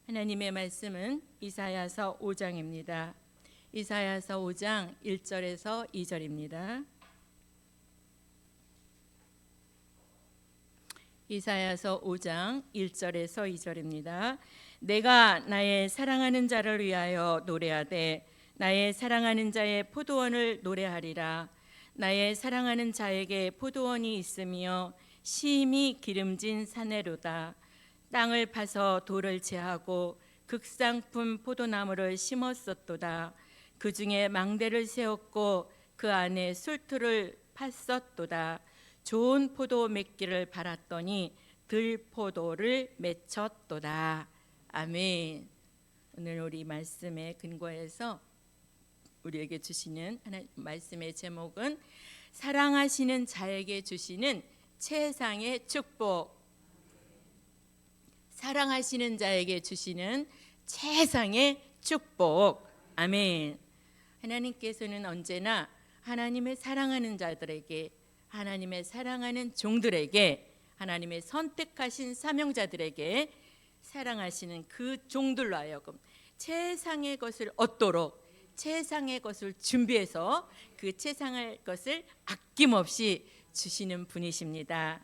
하나님의 말씀은 이사야서 5장입니다. 이사야서 5장 1절에서 2절입니다. 이사야서 5장 1절에서 2절입니다. 내가 나의 사랑하는 자를 위하여 노래하되 나의 사랑하는 자의 포도원을 노래하리라. 나의 사랑하는 자에게 포도원이 있으며 심히 기름진 사내로다. 땅을 파서 돌을 제하고 극상품 포도나무를 심었었도다. 그 중에 망대를 세웠고 그 안에 술틀을 팠었도다. 좋은 포도 맺기를 바랐더니 들포도를 맺혔도다. 아멘. 오늘 우리 말씀에 근거해서 우리에게 주시는 하나님 말씀의 제목은 사랑하시는 자에게 주시는 최상의 축복. 사랑하시는 자에게 주시는 최상의 축복. 아멘. 하나님께서는 언제나 하나님의 사랑하는 자들에게, 하나님의 사랑하는 종들에게, 하나님의 선택하신 사명자들에게 사랑하시는 그 종들로 하여금 최상의 것을 얻도록 최상의 것을 준비해서 그 최상의 것을 아낌없이 주시는 분이십니다.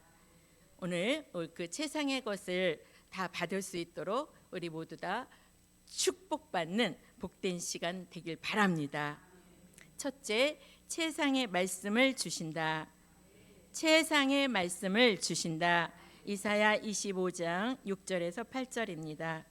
오늘 그 최상의 것을 다 받을 수 있도록 우리 모두 다 축복받는 복된 시간 되길 바랍니다. 첫째, 최상의 말씀을 주신다. 최상의 말씀을 주신다. 이사야 25장 6절에서 8절입니다.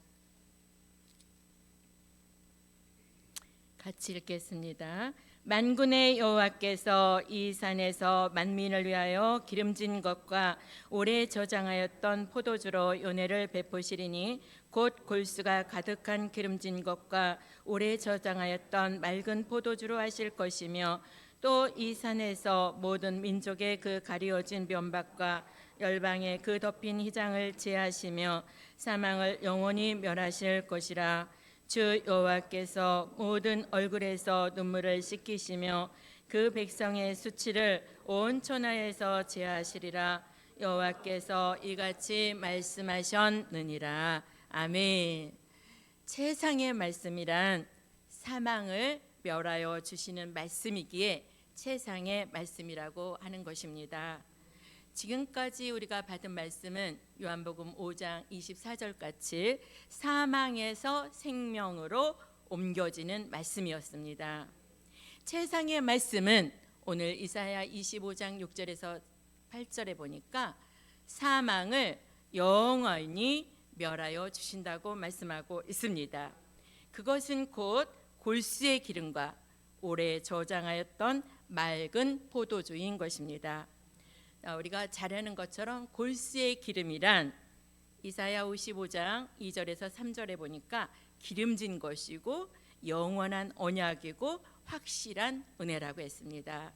같이 읽겠습니다. 만군의 여호와께서 이 산에서 만민을 위하여 기름진 것과 오래 저장하였던 포도주로 연회를 베푸시리니 곧 골수가 가득한 기름진 것과 오래 저장하였던 맑은 포도주로 하실 것이며 또 이 산에서 모든 민족의 그 가리워진 면박과 열방의 그 덮인 휘장을 제하시며 사망을 영원히 멸하실 것이라. 주 여호와께서 모든 얼굴에서 눈물을 씻기시며 그 백성의 수치를 온 천하에서 제하시리라. 여호와께서 이같이 말씀하셨느니라. 아멘. 최상의 말씀이란 사망을 멸하여 주시는 말씀이기에 최상의 말씀이라고 하는 것입니다. 지금까지 우리가 받은 말씀은 요한복음 5장 24절 같이 사망에서 생명으로 옮겨지는 말씀이었습니다. 최상의 말씀은 오늘 이사야 25장 6절에서 8절에 보니까 사망을 영원히 멸하여 주신다고 말씀하고 있습니다. 그것은 곧 골수의 기름과 오래 저장하였던 맑은 포도주인 것입니다. 우리가 잘 아는 것처럼 골수의 기름이란 이사야 55장 2절에서 3절에 보니까 기름진 것이고 영원한 언약이고 확실한 은혜라고 했습니다.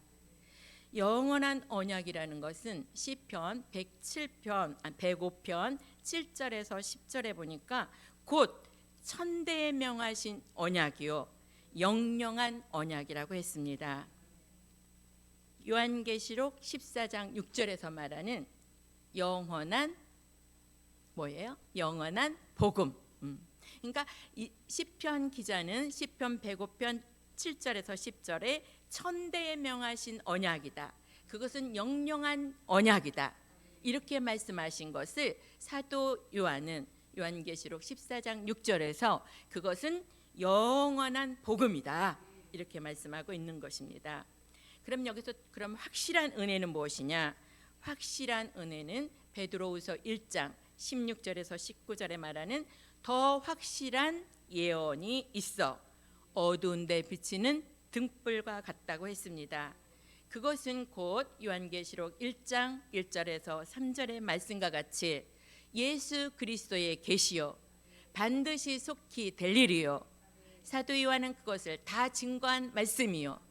영원한 언약이라는 것은 시편 105편 7절에서 10절에 보니까 곧 천대에 명하신 언약이요 영영한 언약이라고 했습니다. 요한계시록 14장 6절에서 말하는 영원한 뭐예요? 영원한 복음. 그러니까 이 시편 기자는 시편 105편 7절에서 10절에 천대에 명하신 언약이다. 그것은 영영한 언약이다. 이렇게 말씀하신 것을 사도 요한은 요한계시록 14장 6절에서 그것은 영원한 복음이다. 이렇게 말씀하고 있는 것입니다. 그럼 여기서 확실한 은혜는 무엇이냐? 확실한 은혜는 베드로후서 1장 16절에서 19절에 말하는 더 확실한 예언이 있어 어두운 데 비치는 등불과 같다고 했습니다. 그것은 곧 요한계시록 1장 1절에서 3절의 말씀과 같이 예수 그리스도의 계시요 반드시 속히 될 일이요 사도 요한은 그것을 다 증거한 말씀이요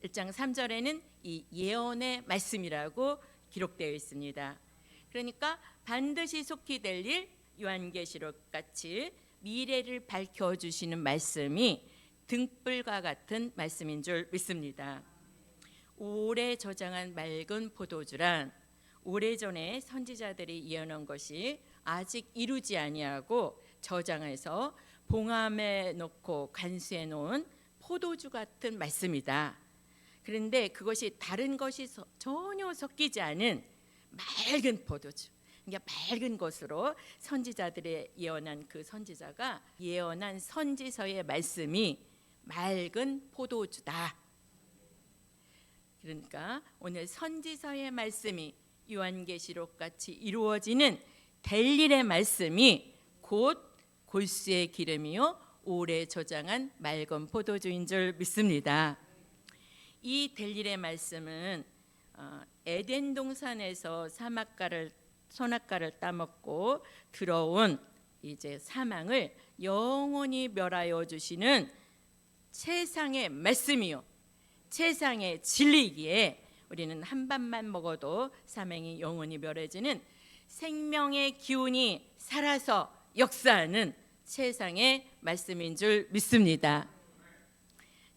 1장 3절에는 이 예언의 말씀이라고 기록되어 있습니다. 그러니까 반드시 속히 될 일, 요한계시록 같이 미래를 밝혀주시는 말씀이 등불과 같은 말씀인 줄 믿습니다. 오래 저장한 맑은 포도주란 오래전에 선지자들이 예언한 것이 아직 이루지 아니하고 저장해서 봉함에 넣고 간수해 놓은 포도주 같은 말씀이다. 그런데 그것이 다른 것이 전혀 섞이지 않은 맑은 포도주, 그러니까 맑은 것으로 선지자들의 예언한 그 선지자가 예언한 선지서의 말씀이 맑은 포도주다. 그러니까 오늘 선지서의 말씀이 요한계시록 같이 이루어지는 될 일의 말씀이 곧 골수의 기름이요 오래 저장한 맑은 포도주인 줄 믿습니다. 이 될 일의 말씀은 에덴 동산에서 선악과를 따먹고 들어온 이제 사망을 영원히 멸하여 주시는 세상의 말씀이요 세상의 진리이기에 우리는 한 밥만 먹어도 사망이 영원히 멸해지는 생명의 기운이 살아서 역사하는 세상의 말씀인 줄 믿습니다.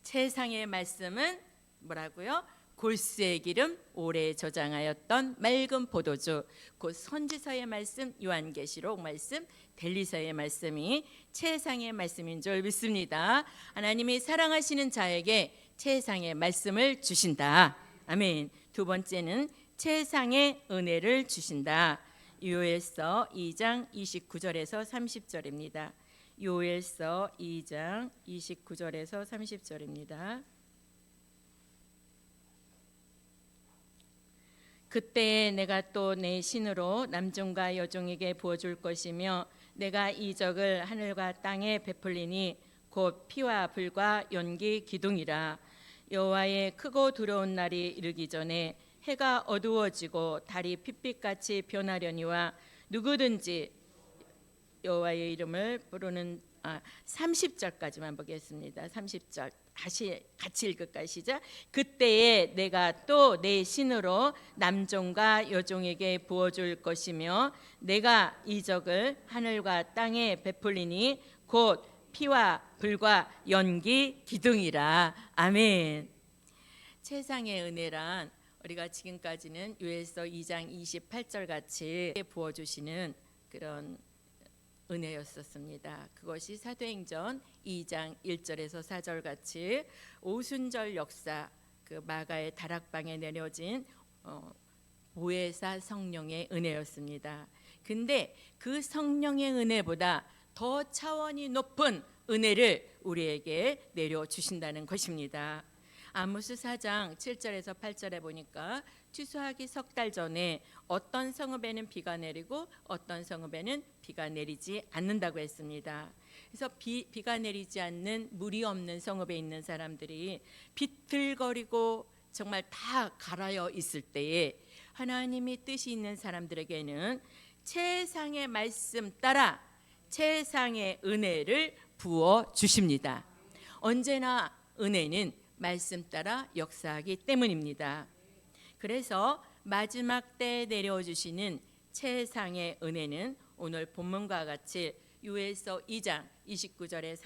세상의 말씀은 뭐라고요? 골수의 기름 오래 저장하였던 맑은 포도주, 곧 선지서의 말씀, 요한계시록 말씀, 델리서의 말씀이 세상의 말씀인 줄 믿습니다. 하나님이 사랑하시는 자에게 세상의 말씀을 주신다. 아멘. 두 번째는 세상의 은혜를 주신다. 요엘서 2장 29절에서 30절입니다. 요엘서 2장 29절에서 30절입니다. 그때에 내가 또 내 신으로 남종과 여종에게 부어줄 것이며 내가 이적을 하늘과 땅에 베풀리니 곧 피와 불과 연기 기둥이라. 여호와의 크고 두려운 날이 이르기 전에 해가 어두워지고 달이 핏빛같이 변하려니와 누구든지 여호와의 이름을 부르는 30절까지만 보겠습니다. 30절 다시 같이 읽을까요? 시작. 그때에 내가 또 내 신으로 남종과 여종에게 부어줄 것이며 내가 이적을 하늘과 땅에 베풀리니 곧 피와 불과 연기 기둥이라. 아멘. 세상의 은혜란 우리가 지금까지는 요엘서 2장 28절 같이 부어주시는 그런 은혜였었습니다. 그것이 사도행전 2장 1절에서 4절 같이 오순절 역사, 그 마가의 다락방에 내려진 보혜사 성령의 은혜였습니다. 근데 그 성령의 은혜보다 더 차원이 높은 은혜를 우리에게 내려주신다는 것입니다. 아모스 4장 7절에서 8절에 보니까 추수하기 석 달 전에 어떤 성읍에는 비가 내리고 어떤 성읍에는 비가 내리지 않는다고 했습니다. 그래서 비가 내리지 않는 물이 없는 성읍에 있는 사람들이 비틀거리고 정말 다 갈아여 있을 때에 하나님이 뜻이 있는 사람들에게는 세상의 말씀 따라 세상의 은혜를 부어 주십니다. 언제나 은혜는 말씀 따라 역사하기 때문입니다. 그래서 마지막 때에 내려주시는 세상의 은혜는 오늘 본문과 같이 요엘서 2장 29절에서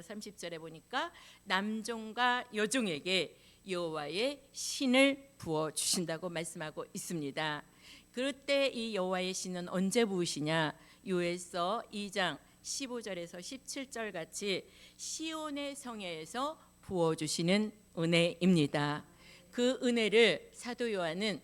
30절에 보니까 남종과 여종에게 여호와의 신을 부어 주신다고 말씀하고 있습니다. 그때 이 여호와의 신은 언제 부으시냐? 요엘서 2장 15절에서 17절 같이 시온의 성회에서 부어 주시는 은혜입니다. 그 은혜를 사도 요한은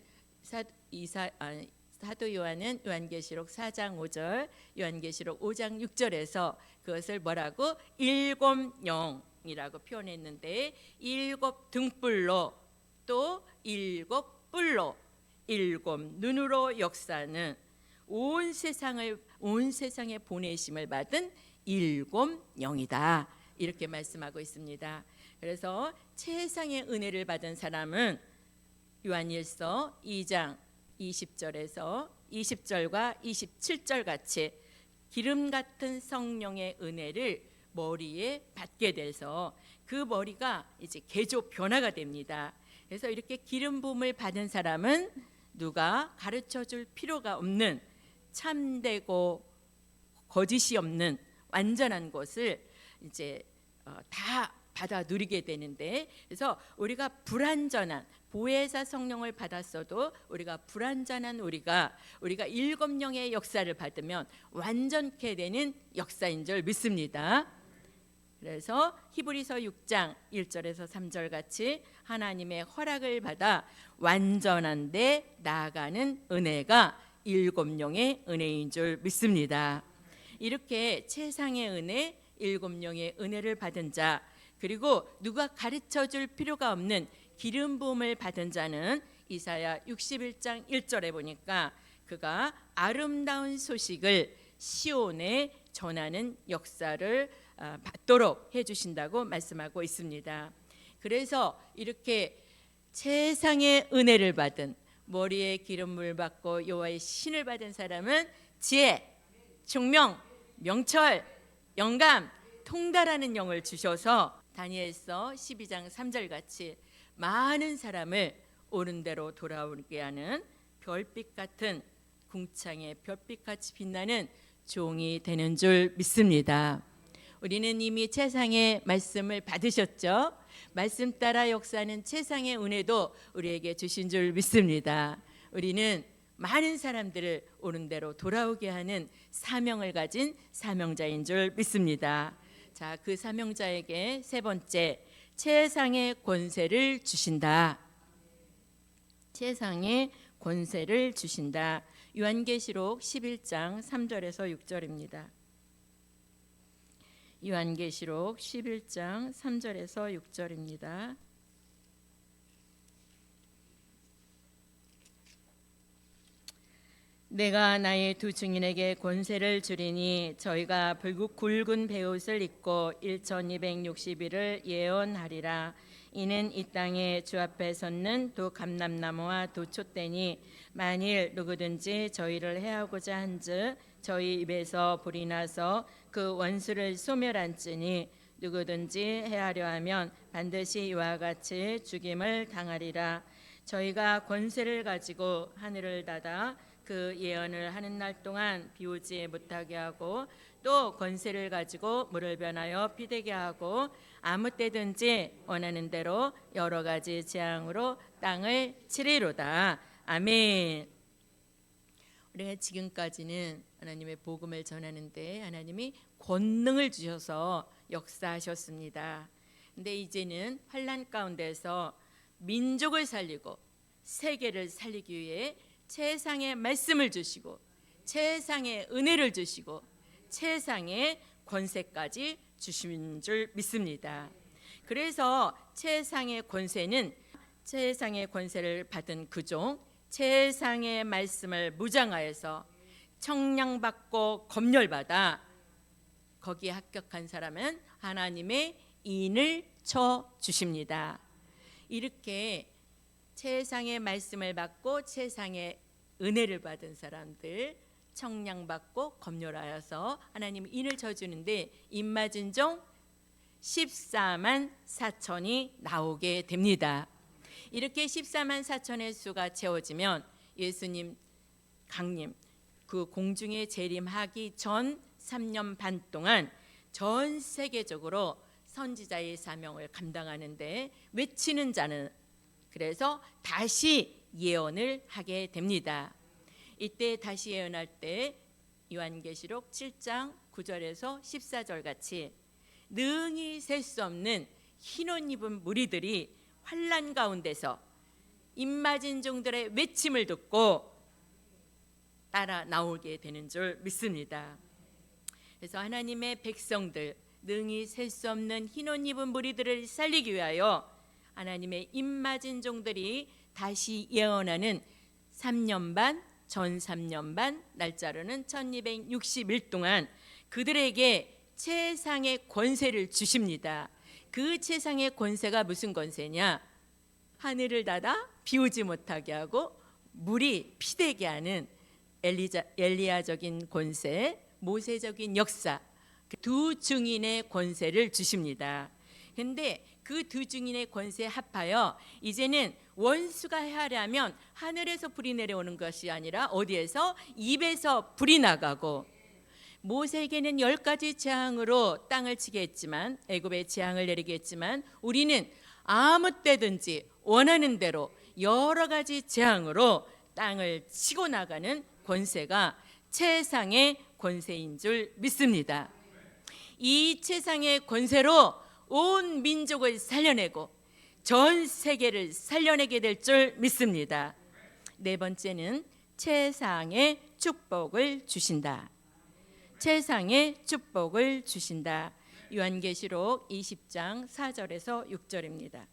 요한계시록 4장 5절, 요한계시록 5장 6절에서 그것을 뭐라고? 일곱 영이라고 표현했는데 일곱 등불로 또 일곱 뿔로 일곱 눈으로 역사하는 온 세상에 보내심을 받은 일곱 영이다. 이렇게 말씀하고 있습니다. 그래서 세상의 은혜를 받은 사람은 요한일서 2장 20절에서 20절과 27절 같이 기름 같은 성령의 은혜를 머리에 받게 돼서 그 머리가 이제 개조 변화가 됩니다. 그래서 이렇게 기름 부음을 받은 사람은 누가 가르쳐 줄 필요가 없는 참되고 거짓이 없는 완전한 것을 이제 다 받아 누리게 되는데, 그래서 우리가 불완전한 보혜사 성령을 받았어도 우리가 불완전한 우리가 일곱 영의 역사를 받으면 완전케 되는 역사인 줄 믿습니다. 그래서 히브리서 6장 1절에서 3절 같이 하나님의 허락을 받아 완전한 데 나아가는 은혜가 일곱 영의 은혜인 줄 믿습니다. 이렇게 최상의 은혜, 일곱 영의 은혜를 받은 자, 그리고 누가 가르쳐 줄 필요가 없는 기름 부음을 받은 자는 이사야 61장 1절에 보니까 그가 아름다운 소식을 시온에 전하는 역사를 받도록 해주신다고 말씀하고 있습니다. 그래서 이렇게 최상의 은혜를 받은, 머리에 기름을 받고 여호와의 신을 받은 사람은 지혜, 총명, 명철, 영감, 통달하는 영을 주셔서 다니엘서 12장 3절 같이 많은 사람을 옳은 대로 돌아오게 하는 별빛 같은, 궁창의 별빛같이 빛나는 종이 되는 줄 믿습니다. 우리는 이미 최상의 말씀을 받으셨죠. 말씀 따라 역사하는 최상의 은혜도 우리에게 주신 줄 믿습니다. 우리는 많은 사람들을 옳은 대로 돌아오게 하는 사명을 가진 사명자인 줄 믿습니다. 자, 그 사명자에게 세 번째, 최상의 권세를 주신다. 최상의 권세를 주신다. 요한계시록 11장 3절에서 6절입니다. 요한계시록 11장 3절에서 6절입니다. 내가 나의 두 증인에게 권세를 주리니 저희가 굵은 베옷을 입고 1260일을 예언하리라. 이는 이 땅에 주 앞에 섰는 두 감람나무와 두 촛대니 만일 누구든지 저희를 해하고자 한즉 저희 입에서 불이 나서 그 원수를 소멸한지니 누구든지 해하려 하면 반드시 이와 같이 죽임을 당하리라. 저희가 권세를 가지고 하늘을 닫아 그 예언을 하는 날 동안 비오지 못하게 하고, 또 권세를 가지고 물을 변하여 피되게 하고, 아무 때든지 원하는 대로 여러 가지 재앙으로 땅을 치리로다. 아멘. 우리가 지금까지는 하나님의 복음을 전하는데 하나님이 권능을 주셔서 역사하셨습니다. 근데 이제는 환난 가운데서 민족을 살리고 세계를 살리기 위해 최상의 말씀을 주시고 최상의 은혜를 주시고 최상의 권세까지 주신 줄 믿습니다. 그래서 최상의 권세는 최상의 권세를 받은 그 종, 최상의 말씀을 무장하여서 청량받고 검열받아 거기에 합격한 사람은 하나님의 인을 쳐 주십니다. 이렇게 최상의 말씀을 받고 최상의 은혜를 받은 사람들, 청량받고 검열하여서 하나님 인을 쳐주는데 입맞은 종 14만 4천이 나오게 됩니다. 이렇게 14만 4천의 수가 채워지면 예수님 강림, 그 공중에 재림하기 전 3년 반 동안 전 세계적으로 선지자의 사명을 감당하는데 외치는 자는, 그래서 다시 예언을 하게 됩니다. 이때 다시 예언할 때 요한계시록 7장 9절에서 14절 같이 능히 셀 수 없는 흰 옷 입은 무리들이 환난 가운데서 입맞은 종들의 외침을 듣고 따라 나오게 되는 줄 믿습니다. 그래서 하나님의 백성들, 능히 셀 수 없는 흰 옷 입은 무리들을 살리기 위하여 하나님의 입맞은 종들이 다시 예언하는 3년 반, 전 3년 반, 날짜로는 1260일 동안 그들에게 최상의 권세를 주십니다. 그 최상의 권세가 무슨 권세냐? 하늘을 닫아 비오지 못하게 하고 물이 피되게 하는 엘리야적인 권세, 모세적인 역사, 두 증인의 권세를 주십니다. 근데 그 두 증인의 권세에 합하여 이제는 원수가 해하려면 하늘에서 불이 내려오는 것이 아니라 어디에서? 입에서 불이 나가고, 모세에게는 10가지 재앙으로 땅을 치게 했지만, 애굽에 재앙을 내리게 했지만, 우리는 아무 때든지 원하는 대로 여러 가지 재앙으로 땅을 치고 나가는 권세가 최상의 권세인 줄 믿습니다. 이 최상의 권세로 온 민족을 살려내고 전 세계를 살려내게 될 줄 믿습니다. 네 번째는 최상의 축복을 주신다. 최상의 축복을 주신다. 요한계시록 20장 4절에서 6절입니다.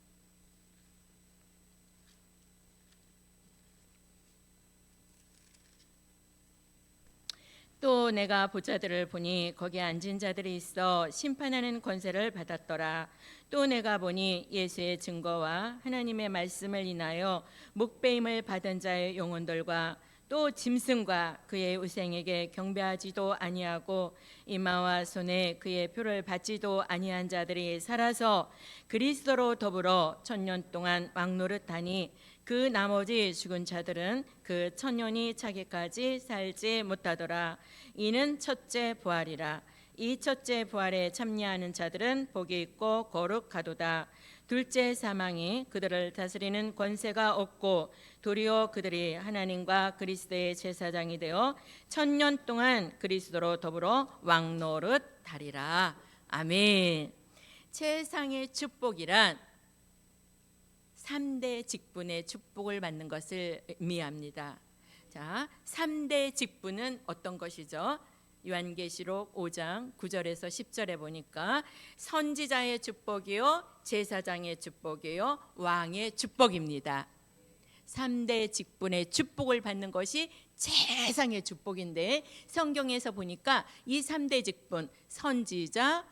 또 내가 보자들을 보니 거기에 앉은 자들이 있어 심판하는 권세를 받았더라. 또 내가 보니 예수의 증거와 하나님의 말씀을 인하여 목배임을 받은 자의 영혼들과 또 짐승과 그의 우생에게 경배하지도 아니하고 이마와 손에 그의 표를 받지도 아니한 자들이 살아서 그리스도로 더불어 1000년 동안 왕노릇하니 그 나머지 죽은 자들은 그 1000년이 차기까지 살지 못하더라. 이는 첫째 부활이라. 이 첫째 부활에 참여하는 자들은 복이 있고 거룩하도다. 둘째 사망이 그들을 다스리는 권세가 없고 도리어 그들이 하나님과 그리스도의 제사장이 되어 1000년 동안 그리스도로 더불어 왕노릇하리라. 아멘. 최상의 축복이란 3대 직분의 축복을 받는 것을 의미합니다. 자, 3대 직분은 어떤 것이죠? 요한계시록 5장 9절에서 10절에 보니까 선지자의 축복이요, 제사장의 축복이요, 왕의 축복입니다. 3대 직분의 축복을 받는 것이 최상의 축복인데, 성경에서 보니까 이 3대 직분, 선지자,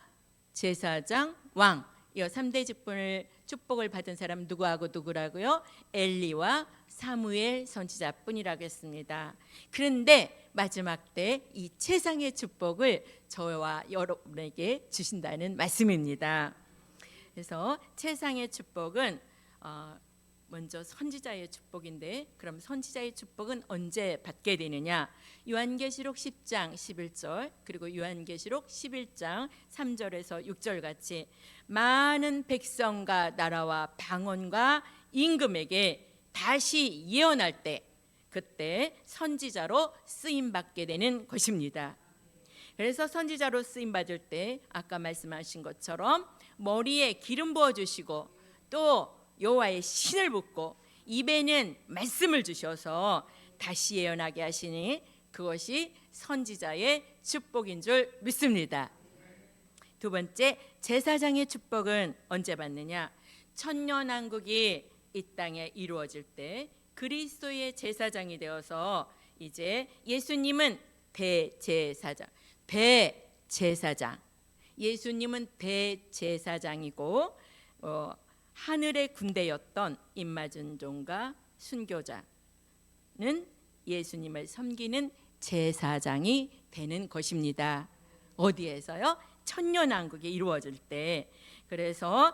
제사장, 왕, 이 3대 직분을 축복을 받은 사람 누구하고 누구라고요? 엘리와 사무엘 선지자뿐이라고 했습니다. 그런데 마지막 때 이 최상의 축복을 저와 여러분에게 주신다는 말씀입니다. 그래서 최상의 축복은 먼저 선지자의 축복인데, 그럼 선지자의 축복은 언제 받게 되느냐? 요한계시록 10장 11절 그리고 요한계시록 11장 3절에서 6절 같이 많은 백성과 나라와 방언과 임금에게 다시 예언할 때, 그때 선지자로 쓰임 받게 되는 것입니다. 그래서 선지자로 쓰임 받을 때 아까 말씀하신 것처럼 머리에 기름 부어 주시고 또 여호와의 신을 붓고 입에는 말씀을 주셔서 다시 예언하게 하시니 그것이 선지자의 축복인 줄 믿습니다. 두 번째, 제사장의 축복은 언제 받느냐? 천년왕국이 이 땅에 이루어질 때 그리스도의 제사장이 되어서 이제 예수님은 대제사장, 예수님은 대제사장이고 하늘의 군대였던 임마준종과 순교자는 예수님을 섬기는 제사장이 되는 것입니다. 어디에서요? 천년왕국이 이루어질 때. 그래서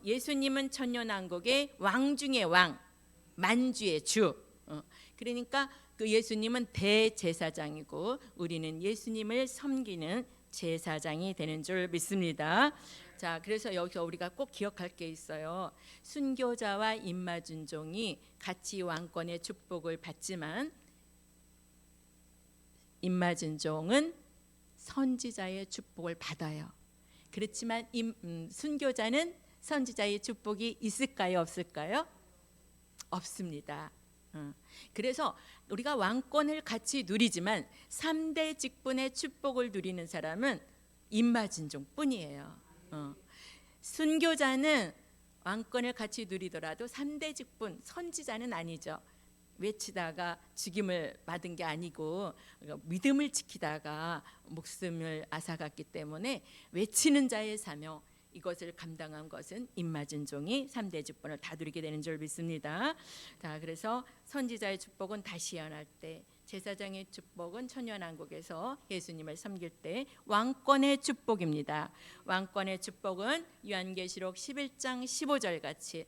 예수님은 천년왕국의 왕 중의 왕, 만주의 주. 그러니까 그 예수님은 대제사장이고 우리는 예수님을 섬기는 제사장이 되는 줄 믿습니다. 자, 그래서 여기서 우리가 꼭 기억할 게 있어요. 순교자와 임마준종이 같이 왕권의 축복을 받지만 임마준종은 선지자의 축복을 받아요. 그렇지만 순교자는 선지자의 축복이 있을까요, 없을까요? 없습니다. 그래서 우리가 왕권을 같이 누리지만 3대 직분의 축복을 누리는 사람은 임마준종뿐이에요. 순교자는 왕권을 같이 누리더라도 3대 직분, 선지자는 아니죠. 외치다가 죽임을 받은 게 아니고 믿음을 지키다가 목숨을 앗아갔기 때문에 외치는 자의 사명, 이것을 감당한 것은 임마준종이 3대 직분을 다 누리게 되는 줄 믿습니다. 자, 그래서 선지자의 축복은 다시 예언할 때, 제사장의 축복은 천년왕국에서 예수님을 섬길 때 왕권의 축복입니다. 왕권의 축복은 요한계시록 11장 15절 같이,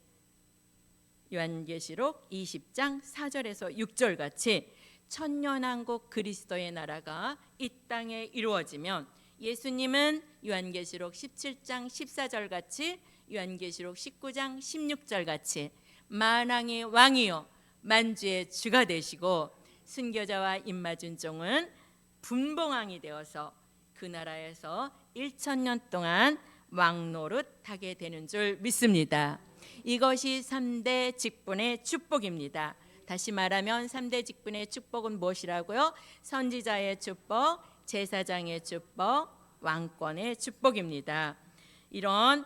요한계시록 20장 4절에서 6절 같이 천년왕국 그리스도의 나라가 이 땅에 이루어지면 예수님은 요한계시록 17장 14절 같이 요한계시록 19장 16절 같이 만왕의 왕이요 만주의 주가 되시고 순교자와 임마준 종은 분봉왕이 되어서 그 나라에서 1000년 동안 왕노릇하게 되는 줄 믿습니다. 이것이 3대 직분의 축복입니다. 다시 말하면 3대 직분의 축복은 무엇이라고요? 선지자의 축복, 제사장의 축복, 왕권의 축복입니다. 이런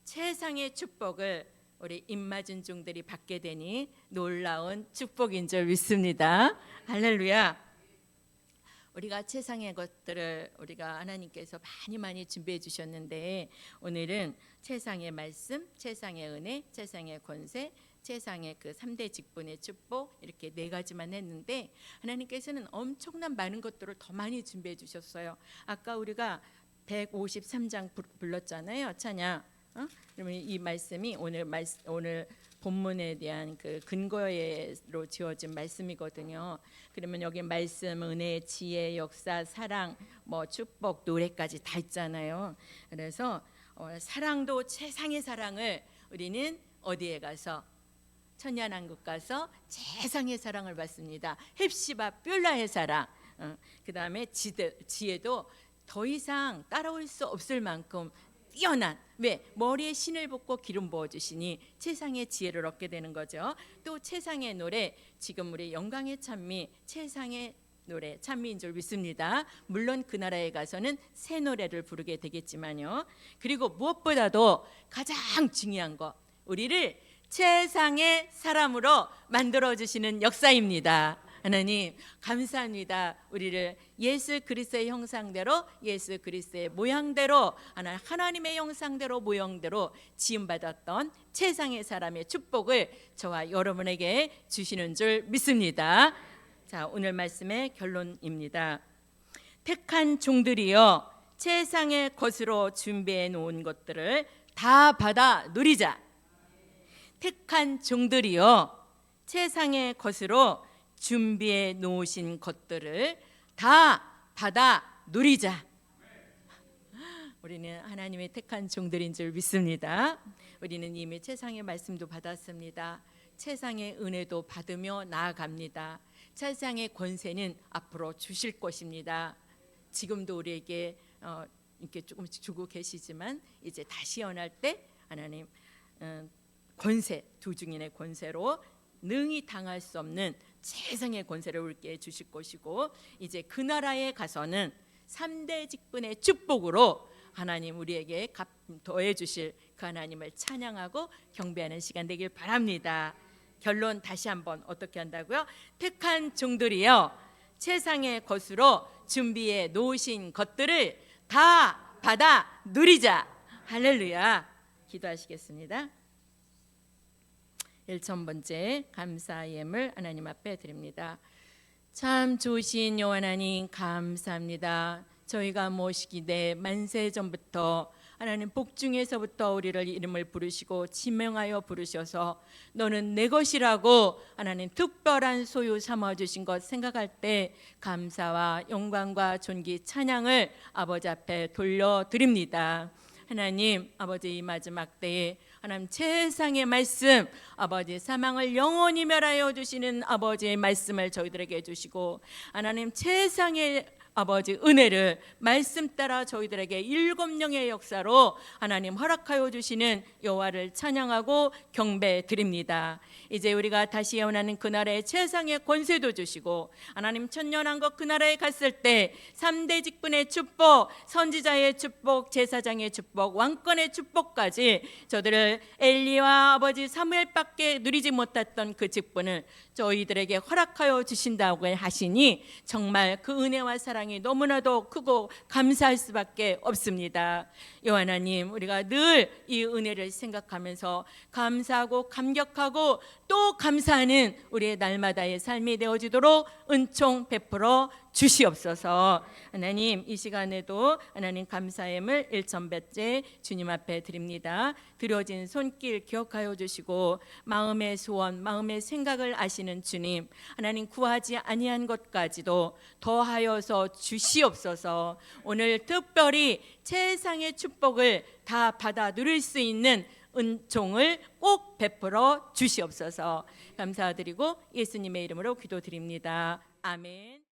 최상의 축복을 우리 임마준 종들이 받게 되니 놀라운 축복인 줄 믿습니다. 할렐루야. 우리가 최상의 것들을 우리가 하나님께서 많이 준비해 주셨는데 오늘은 최상의 말씀, 최상의 은혜, 최상의 권세, 최상의 그 3대 직분의 축복 이렇게 4가지만 했는데 하나님께서는 엄청난 많은 것들을 더 많이 준비해 주셨어요. 아까 우리가 153장 불렀잖아요. 찬양. 그러면 이 말씀이 오늘 본문에 대한 그 근거로 지어진 말씀이거든요. 그러면 여기 말씀, 은혜, 지혜, 역사, 사랑, 뭐 축복, 노래까지 다 있잖아요. 그래서 사랑도 최상의 사랑을 우리는 어디에 가서 천년왕국 가서 최상의 사랑을 받습니다. 헵시바 뷸라의 사랑. 그 다음에 지혜도 더 이상 따라올 수 없을 만큼 뛰어난, 왜? 머리에 신을 붓고 기름 부어주시니 최상의 지혜를 얻게 되는 거죠. 또 최상의 노래, 지금 우리 영광의 찬미 최상의 노래 찬미인 줄 믿습니다. 물론 그 나라에 가서는 새 노래를 부르게 되겠지만요. 그리고 무엇보다도 가장 중요한 거, 우리를 최상의 사람으로 만들어주시는 역사입니다. 하나님 감사합니다. 우리를 예수 그리스도의 형상대로, 예수 그리스도의 모양대로, 하나님의 형상대로 모양대로 지음받았던 최상의 사람의 축복을 저와 여러분에게 주시는 줄 믿습니다. 자, 오늘 말씀의 결론입니다. 택한 종들이여 최상의 것으로 준비해 놓은 것들을 다 받아 누리자. 택한 종들이여 최상의 것으로 준비해 놓으신 것들을 다 받아 누리자. 우리는 하나님의 택한 종들인 줄 믿습니다. 우리는 이미 최상의 말씀도 받았습니다. 최상의 은혜도 받으며 나아갑니다. 최상의 권세는 앞으로 주실 것입니다. 지금도 우리에게 이렇게 조금씩 주고 계시지만 이제 다시 연할 때 하나님 권세, 두 증인의 권세로 능히 당할 수 없는 최상의 권세를 우리에게 주실 것이고, 이제 그 나라에 가서는 3대 직분의 축복으로 하나님 우리에게 더해 주실 그 하나님을 찬양하고 경배하는 시간 되길 바랍니다. 결론 다시 한번 어떻게 한다고요? 택한 종들이여 최상의 것으로 준비해 놓으신 것들을 다 받아 누리자. 할렐루야. 기도하시겠습니다. 1000번째 감사 예물 하나님 앞에 드립니다. 참 좋으신 여호와 하나님 감사합니다. 저희가 모시기에 만세 전부터 하나님 복중에서부터 우리를 이름을 부르시고 지명하여 부르셔서 너는 내 것이라고 하나님 특별한 소유 삼아주신 것 생각할 때 감사와 영광과 존귀 찬양을 아버지 앞에 돌려드립니다. 하나님 아버지 이 마지막 때에 하나님 최상의 말씀, 아버지 사망을 영원히 멸하여 주시는 아버지의 말씀을 저희들에게 해주시고, 하나님 최상의 아버지 은혜를 말씀 따라 저희들에게 7영의 역사로 하나님 허락하여 주시는 여호와를 찬양하고 경배 드립니다. 이제 우리가 다시 예언하는 그 나라의 최상의 권세도 주시고, 하나님 천년왕국 그 나라에 갔을 때 3대 직분의 축복, 선지자의 축복, 제사장의 축복, 왕권의 축복까지 저들을 엘리와 아버지 사무엘밖에 누리지 못했던 그 직분을 저희들에게 허락하여 주신다고 하시니 정말 그 은혜와 사랑이 너무나도 크고 감사할 수밖에 없습니다. 여호와 하나님, 우리가 늘 이 은혜를 생각하면서 감사하고 감격하고 또 감사하는 우리의 날마다의 삶이 되어지도록 은총 베풀어 주시옵소서. 하나님, 이 시간에도 하나님 감사함을 1,000배째 주님 앞에 드립니다. 들어진 손길 기억하여 주시고 마음의 소원, 마음의 생각을 아시는 주님, 하나님 구하지 아니한 것까지도 더하여서 주시옵소서. 오늘 특별히 최상의 축복을 다 받아 누릴 수 있는 은총을 꼭 베풀어 주시옵소서. 감사드리고 예수님의 이름으로 기도드립니다. 아멘.